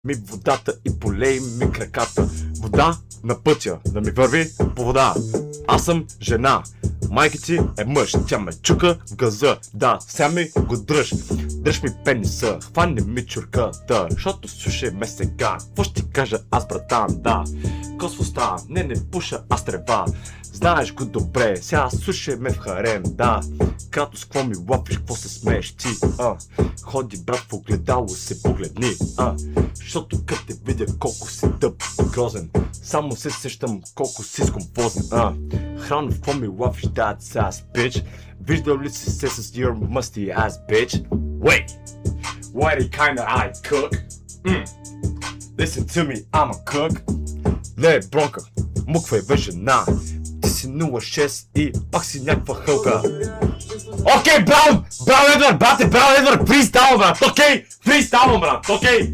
ми водата и полей ми краката. Вода на пътя, да ми върви по вода. Аз съм жена, майка ти е мъж. Тя ме чука в газа, да, сега ми го дръж. Дръж ми пениса, хвани ми чурката, защото слушай ме сега. Какво ще ти кажа аз, братан, да. Косвоста, не пуша аз трева. Знаеш го добре, сега слушай ме в харем, да. Като с какво ми лапиш, какво се смееш ти, Ходи брат в огледало се погледни, Защото като те видя колко си тъп и грозен, само се сещам колко си скомпозен, Храна в какво ми лапиш, that ass bitch. Виждал ли си се с your musty ass bitch? Wait, why they kinda I cook? Listen to me, I'm a cook. Ле, бронка, муква е жена. Ти си 06 и пак си някаква хълка. Окей, браво! Браво, Едвард, брате, браво, Едвард! Фристайл, брат, окей! Фристайл, брат, окей!